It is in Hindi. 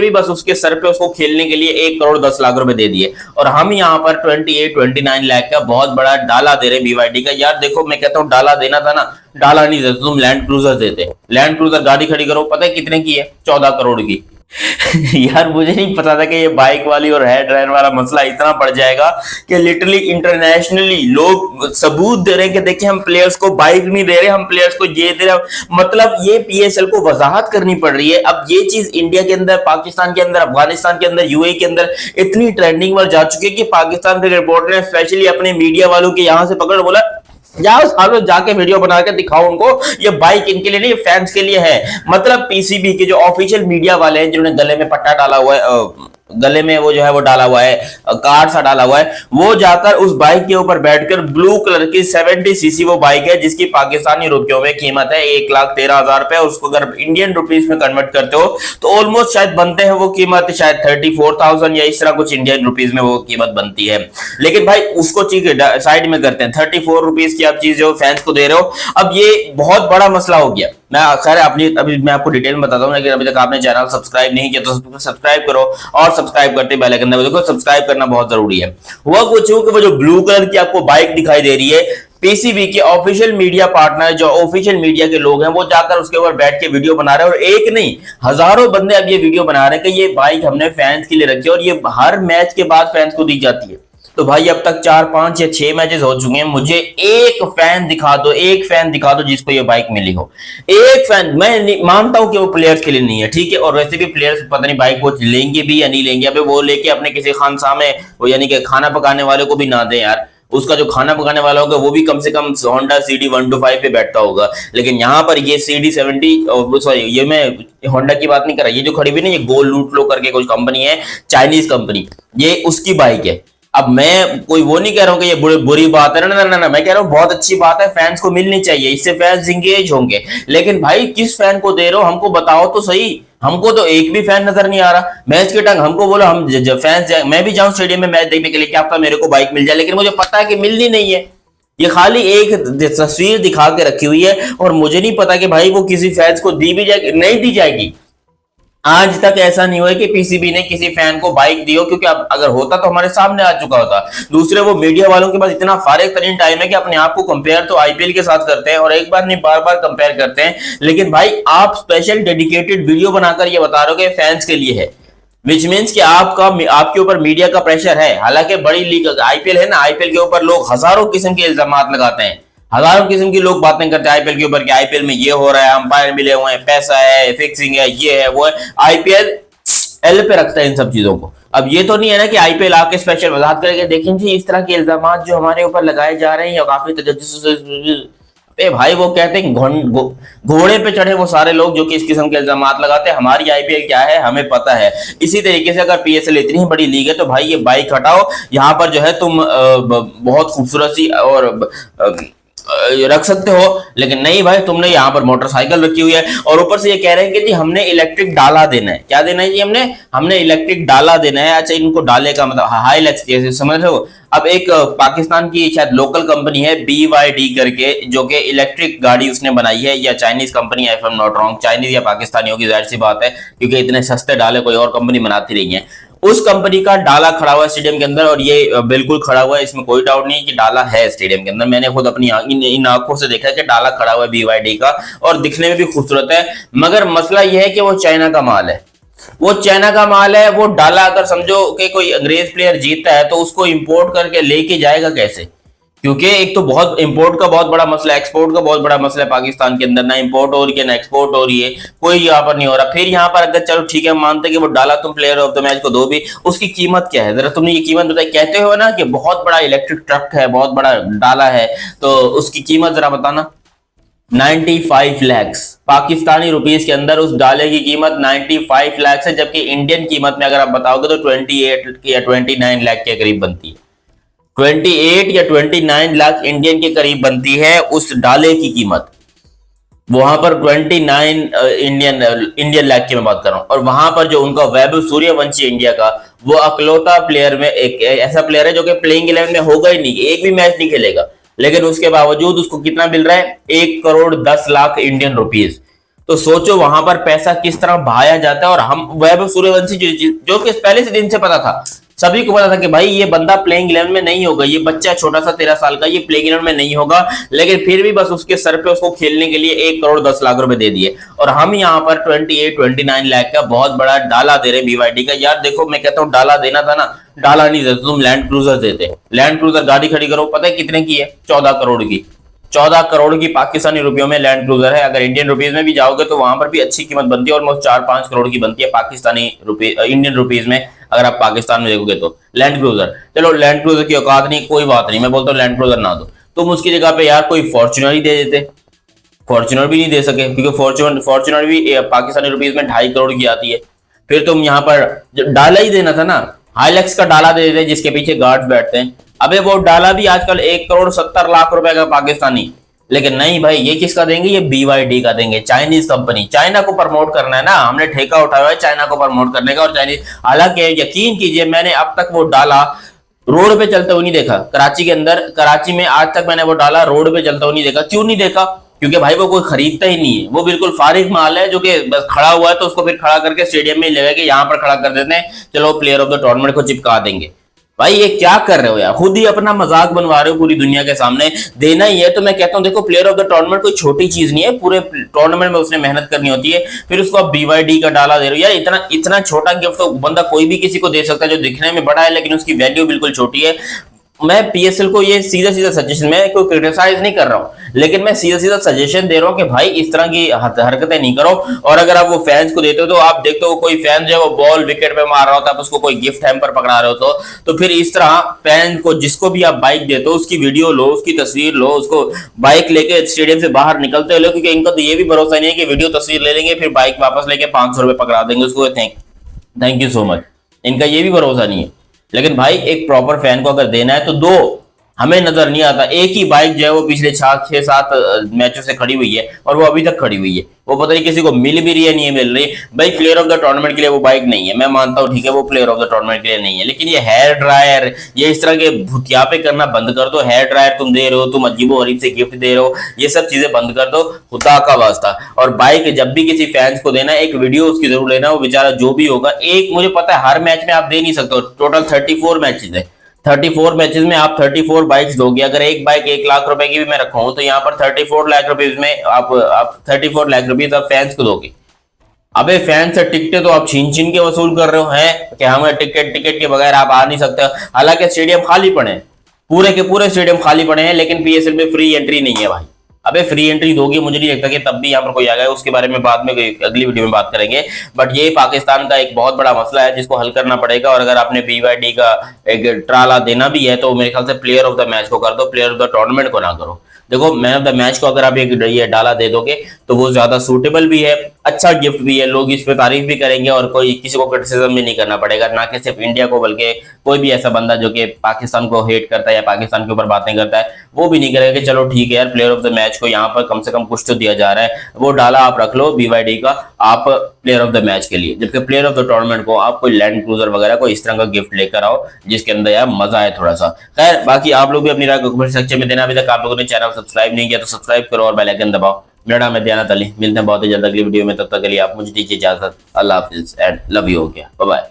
फैक्ट्री बस उसके सर पे उसको खेलने के लिए 1 करोड़ 10 लाख रुपए दे दिए, और हम यहाँ पर 28-29 लाख का बहुत बड़ा डाला दे रहे BYD का। यार देखो, मैं कहता हूँ डाला देना था ना, डाला नहीं देते तुम लैंड क्रूजर देते। लैंड क्रूजर गाड़ी खड़ी करो, पता है कितने की है? 14 करोड़ की। यार मुझे नहीं पता था कि ये बाइक वाली और हेयर ड्रायर वाला मसला इतना बढ़ जाएगा कि लिटरली इंटरनेशनली लोग सबूत दे रहे हैं कि देखिए हम प्लेयर्स को बाइक नहीं दे रहे, हम प्लेयर्स को ये दे रहे। मतलब ये PSL को वजाहत करनी पड़ रही है। अब ये चीज इंडिया के अंदर, पाकिस्तान के अंदर, अफगानिस्तान के अंदर, UAE के अंदर इतनी ट्रेंडिंग पर जा चुकी है कि पाकिस्तान के रिपोर्टर ने स्पेशली अपने मीडिया वालों के यहां से पकड़ बोला, जाओ सालों जाके वीडियो बना के दिखाओ उनको, ये बाइक इनके लिए नहीं, फैंस के लिए है। मतलब PCB के जो ऑफिशियल मीडिया वाले हैं, जिन्होंने गले में पट्टा डाला हुआ है, गले में वो जो है वो डाला हुआ है, कार्ड सा डाला हुआ है, वो जाकर उस बाइक के ऊपर बैठकर, ब्लू कलर की 70cc वो बाइक है जिसकी पाकिस्तानी रुपयों में कीमत है 1,13,000 रुपए। उसको अगर इंडियन रुपीस में कन्वर्ट करते हो तो ऑलमोस्ट शायद बनते हैं वो कीमत शायद 34,000 या इस तरह कुछ इंडियन रुपीस में वो कीमत बनती है। लेकिन भाई उसको चीज साइड में करते हैं, 34 रुपीस की आप चीज जो फैंस को दे रहे हो। अब ये बहुत बड़ा मसला हो गया। मैं खैर अपनी अभी मैं आपको डिटेल में बताता हूं, लेकिन अभी तक आपने चैनल सब्सक्राइब नहीं किया तो सब्सक्राइब करो, और सब्सक्राइब करते बेल आइकन दबाओ। देखो सब्सक्राइब करना बहुत जरूरी है। हुआ कुछ कि वो जो ब्लू कलर की आपको बाइक दिखाई दे रही है, PCB के ऑफिशियल मीडिया पार्टनर, जो ऑफिशियल मीडिया के लोग हैं, वो जाकर उसके ऊपर बैठ के वीडियो बना रहे हैं। और एक नहीं, हजारों बंदे अब ये वीडियो बना रहे हैं कि ये बाइक हमने फैंस के लिए रखी है और ये हर मैच के बाद फैंस को दी जाती है। तो भाई अब तक 4, 5 या 6 मैचेस हो चुके हैं, मुझे एक फैन दिखा दो, एक फैन दिखा दो जिसको ये बाइक मिली हो। एक फैन। मैं मानता हूं कि वो प्लेयर्स के लिए नहीं है, ठीक है, और वैसे भी प्लेयर्स पता नहीं बाइक वो लेंगे भी या नहीं लेंगे। अबे वो लेके अपने किसी खानसामे में, वो यानी कि खाना पकाने वाले को भी ना दे यार। उसका जो खाना पकाने वाला होगा वो भी कम से कम होंडा CD 125 पे बैठता होगा। लेकिन यहाँ पर ये CD 70, सॉरी ये मैं होंडा की बात नहीं कर रहा, ये जो खड़ी हुई ना, ये गोल लूट लो करके कुछ कंपनी है, चाइनीज कंपनी, ये उसकी बाइक है। अब मैं कोई वो नहीं कह रहा हूं कि ये बुरी बात है, ना ना ना, मैं कह रहा हूं बहुत अच्छी बात है, फैंस को मिलनी चाहिए, इससे फैंस इंगेज होंगे। लेकिन भाई किस फैन को दे रहे हो, हमको बताओ तो सही। हमको तो एक भी फैन नजर नहीं आ रहा। मैच के टाइम हमको बोलो, हम फैंस मैं भी जाऊं स्टेडियम में मैच देखने के लिए, क्या पता मेरे को बाइक मिल जाए, लेकिन मुझे पता है कि मिलनी नहीं है। ये खाली एक तस्वीर दिखा के रखी हुई है और मुझे नहीं पता कि भाई वो किसी फैंस को दी भी जाएगी नहीं दी जाएगी। आज तक ऐसा नहीं हुआ कि PCB ने किसी फैन को बाइक दी हो, क्योंकि अब अगर होता तो हमारे सामने आ चुका होता। दूसरे, वो मीडिया वालों के पास इतना फारिग तरीन टाइम है कि अपने आप को कंपेयर तो IPL के साथ करते हैं, और एक बार नहीं बार बार कंपेयर करते हैं। लेकिन भाई आप स्पेशल डेडिकेटेड वीडियो बनाकर ये बता रहे हो कि फैंस के लिए है, विच मीन्स कि आपके ऊपर मीडिया का प्रेशर है। हालांकि बड़ी लीग IPL है ना, IPL के ऊपर लोग हजारों किस्म के इल्जाम लगाते हैं, हजारों किस्म की लोग बातें करते हैं IPL के ऊपर कि IPL में ये हो रहा है, अंपायर मिले हुए हैं, पैसा है, फिक्सिंग है, ये है वो है। IPL एल पे रखता है इन सब चीजों को। अब ये तो नहीं है ना कि IPL आके स्पेशल वजाहत करके देखें जी इस तरह के इल्जाम जो हमारे ऊपर लगाए जा रहे हैं, या काफी तजस्सुस। भाई वो कहते हैं घोड़े पे चढ़े वो सारे लोग जो कि इस किस्म के इल्जाम लगाते हैं। हमारी IPL क्या है हमें पता है। इसी तरीके से अगर PSL इतनी ही बड़ी लीग है तो भाई ये बाइक हटाओ, यहाँ पर जो है तुम बहुत खूबसूरत सी और रख सकते हो, लेकिन नहीं भाई, तुमने यहाँ पर मोटरसाइकिल रखी हुई है और ऊपर से ये कह रहे हैं कि जी हमने इलेक्ट्रिक डाला देना है। क्या देना है जी? हमने इलेक्ट्रिक डाला देना है। अच्छा, इनको डाले का मतलब हाइलैक्स जैसे समझ रहे हो। अब एक पाकिस्तान की शायद लोकल कंपनी है BYD करके, जो कि इलेक्ट्रिक गाड़ी उसने बनाई है, या चाइनीज कंपनी है, if I am not wrong, Chinese या पाकिस्तानी होगी, जाहिर सी बात है, क्योंकि इतने सस्ते डाले कोई और कंपनी बनाती रही है। उस कंपनी का डाला खड़ा हुआ है स्टेडियम के अंदर, और ये बिल्कुल खड़ा हुआ है, इसमें कोई डाउट नहीं है कि डाला है स्टेडियम के अंदर। मैंने खुद अपनी इन आंखों से देखा है कि डाला खड़ा हुआ है BYD का, और दिखने में भी खूबसूरत है। मगर मसला यह है कि वो चाइना का माल है, वो चाइना का माल है। वो डाला अगर समझो कि कोई अंग्रेज प्लेयर जीतता है तो उसको इंपोर्ट करके लेके जाएगा कैसे? क्योंकि एक तो बहुत इंपोर्ट का बहुत बड़ा मसला, एक्सपोर्ट का बहुत बड़ा मसला है पाकिस्तान के अंदर, ना इंपोर्ट हो रही है ना एक्सपोर्ट हो रही है, कोई यहाँ पर नहीं हो रहा। फिर यहाँ पर अगर चलो ठीक है मानते कि वो डाला तुम प्लेयर ऑफ द मैच को दो भी, उसकी कीमत क्या है? जरा तुमने ये कीमत बताई। कहते हो ना कि बहुत बड़ा इलेक्ट्रिक ट्रक है, बहुत बड़ा डाला है, तो उसकी कीमत जरा बताना। 95 लाख पाकिस्तानी रुपीस के अंदर उस डाले की कीमत 95 लाख है, जबकि इंडियन कीमत में अगर आप बताओगे तो 28 या 29 लाख के करीब बनती है। 28 या 29 लाख इंडियन के करीब बनती है उस डाले की कीमत। वहां पर 29 इंडियन लाख की मैं बात कर रहा हूं। और वहां पर जो उनका वैभव सूर्यवंशी इंडिया का, वो अकलौता प्लेयर में एक ऐसा प्लेयर है जो कि प्लेइंग 11 में होगा ही नहीं, एक भी मैच नहीं खेलेगा, लेकिन उसके बावजूद उसको कितना मिल रहा है? 1 करोड़ 10 लाख इंडियन रुपीस। तो सोचो वहां पर पैसा किस तरह बहाया जाता है। और हम वैभव सूर्यवंशी जो कि पहले से दिन से पता था, सभी को पता था कि भाई ये बंदा प्लेइंग 11 में नहीं होगा, ये बच्चा छोटा सा 13 साल का, ये प्लेइंग 11 में नहीं होगा। लेकिन फिर भी बस उसके सर पे उसको खेलने के लिए 1 करोड़ 10 लाख रुपए दे दिए। और हम यहाँ पर 28-29 लाख का बहुत बड़ा डाला दे रहे BYD का। यार देखो मैं कहता हूँ डाला देना था ना, डाला नहीं देते तुम लैंड क्रूजर देते। लैंड क्रूजर गाड़ी खड़ी करो, पता है कितने की है? 14 करोड़ की। 14 करोड़ की पाकिस्तानी रुपयों में लैंड क्रूजर है। अगर इंडियन रुपीज में भी जाओगे तो वहां पर भी अच्छी कीमत बनती है, ऑलमोस्ट 4-5 करोड़ की बनती है पाकिस्तानी रुपये, इंडियन रुपीज में अगर आप पाकिस्तान में देखोगे तो। लैंड क्रूजर, चलो लैंड क्रूजर की औकात नहीं, कोई बात नहीं, मैं बोलता हूँ लैंड क्रूजर ना दो, तुम उसकी जगह पे यार कोई फॉर्च्यूनर ही दे देते। फॉर्च्यूनर भी नहीं दे सके क्योंकि फॉर्च्यूनर भी पाकिस्तानी रुपीज में 2.5 करोड़ की आती है। फिर तुम यहाँ पर डाला ही देना था ना, हाईलैक्स का डाला दे देते जिसके पीछे गार्ड्स बैठते हैं। अबे वो डाला भी आजकल 1 करोड़ 70 लाख रुपए का पाकिस्तानी। लेकिन नहीं भाई, ये किसका देंगे? ये BYD का देंगे, चाइनीज कंपनी। चाइना को प्रमोट करना है ना, हमने ठेका उठाया है चाइना को प्रमोट करने का। और चाइनीज, हालांकि यकीन कीजिए मैंने अब तक वो डाला रोड पे चलते हुए नहीं देखा। कराची के अंदर, कराची में आज तक मैंने वो डाला रोड पे चलता हुआ नहीं देखा। क्यों नहीं देखा? क्योंकि भाई वो कोई खरीदता ही नहीं है, वो बिल्कुल फारिग माल है जो कि बस खड़ा हुआ है तो उसको फिर खड़ा करके स्टेडियम में लगा के यहाँ पर खड़ा कर देते हैं, चलो प्लेयर ऑफ द टूर्नामेंट को चिपका देंगे। भाई ये क्या कर रहे हो यार, खुद ही अपना मजाक बनवा रहे हो पूरी दुनिया के सामने। देना ही है तो मैं कहता हूँ देखो, प्लेयर ऑफ द टूर्नामेंट कोई छोटी चीज नहीं है, पूरे टूर्नामेंट में उसने मेहनत करनी होती है, फिर उसको आप BYD का डाला दे रहे हो। यार इतना इतना छोटा गिफ्ट तो बंदा कोई भी किसी को दे सकता है जो दिखने में बड़ा है लेकिन उसकी वैल्यू बिल्कुल छोटी है। मैं PSL को ये सीधा सीधा सजेशन, मैं कोई क्रिटिसाइज नहीं कर रहा हूँ, लेकिन मैं सीधा सीधा सजेशन दे रहा हूँ कि भाई इस तरह की हरकतें नहीं करो। और अगर आप वो फैंस को देते हो तो आप देखते हो कोई फैन जो है वो बॉल विकेट पे मार रहा होता है, आप उसको कोई गिफ्ट हैम्पर पकड़ा रहे हो तो फिर इस तरह फैन को जिसको भी आप बाइक देते हो उसकी वीडियो लो, उसकी तस्वीर लो, उसको बाइक लेके स्टेडियम से बाहर निकलते लो, क्योंकि इनका तो ये भी भरोसा नहीं है कि वीडियो तस्वीर ले लेंगे फिर बाइक वापस लेके 500 रुपए पकड़ा देंगे उसको, थैंक यू सो मच। इनका ये भी भरोसा नहीं है। लेकिन भाई एक प्रॉपर फैन को अगर देना है तो दो। हमें नजर नहीं आता, एक ही बाइक जो है वो पिछले 6-7 मैचों से खड़ी हुई है और वो अभी तक खड़ी हुई है, वो पता नहीं किसी को मिल भी रही है नहीं मिल रही। भाई प्लेयर ऑफ द टूर्नामेंट के लिए वो बाइक नहीं है, मैं मानता हूँ ठीक है वो प्लेयर ऑफ द टूर्नामेंट के लिए नहीं है, लेकिन ये हेयर ड्रायर, ये इस तरह के भुतियापे करना बंद कर दो। हेयर ड्रायर तुम दे रहे हो, तुम अजीबो गरीब से गिफ्ट दे रहे हो, ये सब चीजें बंद कर दो खुदा का वास्ता। और बाइक जब भी किसी फैंस को देना, एक वीडियो उसकी जरूर लेना, वो बेचारा जो भी होगा, एक मुझे पता है हर मैच में आप दे नहीं सकते, टोटल 34 मैचेस है, 34 मैचेस में आप 34 बाइक्स दोगे। अगर एक बाइक 1 लाख रुपए की भी मैं रखा हूं तो यहाँ पर 34 लाख रुपीज में आप 34 लाख रुपीज आप फैंस को दोगे। अबे फैन से टिकटें तो आप छीन छीन के वसूल कर रहे हो हैं कि हमें टिकट के बगैर आप आ नहीं सकते। हालांकि स्टेडियम खाली पड़े हैं, पूरे के पूरे स्टेडियम खाली पड़े हैं, लेकिन PSL में फ्री एंट्री नहीं है भाई। अबे फ्री एंट्री दोगी, मुझे नहीं लगता कि तब भी यहाँ पर कोई आ गया, उसके बारे में बाद में अगली वीडियो में बात करेंगे। बट ये पाकिस्तान का एक बहुत बड़ा मसला है जिसको हल करना पड़ेगा। और अगर आपने BYD का एक ट्राला देना भी है तो मेरे ख्याल से प्लेयर ऑफ द मैच को कर दो, प्लेयर ऑफ द टूर्नामेंट को ना करो। देखो मैन ऑफ द मैच को अगर आप ये डाला दे दोगे तो वो ज्यादा सूटेबल भी है, अच्छा गिफ्ट भी है, लोग इस पे तारीफ भी करेंगे और कोई किसी को क्रिटिसिज्म भी नहीं करना पड़ेगा, ना कि सिर्फ इंडिया को बल्कि कोई भी ऐसा बंदा जो कि पाकिस्तान को हेट करता है या पाकिस्तान के ऊपर बातें करता है वो भी नहीं करेगा कि चलो ठीक है यार प्लेयर ऑफ द मैच को यहाँ पर कम से कम कुछ तो दिया जा रहा है। वो डाला आप रख लो BYD का आप प्लेयर ऑफ द मैच के लिए, जबकि प्लेयर ऑफ द टूर्नामेंट को आप कोई लैंड क्रूजर वगैरह को इस तरह का गिफ्ट लेकर आओ जिसके अंदर यार मजा आए थोड़ा सा। खैर बाकी आप लोग भी अपनी राय कमेंट सेक्शन में देना। अभी तक आप लोगों ने चैनल सब्सक्राइब नहीं किया तो सब्सक्राइब करो और बेल आइकन दबाओ। मेरा नाम है दयानत अली, मिलते हैं बहुत ही जल्द अगली वीडियो में, तब तक के लिए आप मुझे दीजिए इजाजत। अल्लाह हाफिज एंड लव यू हो गया, बाय बाय।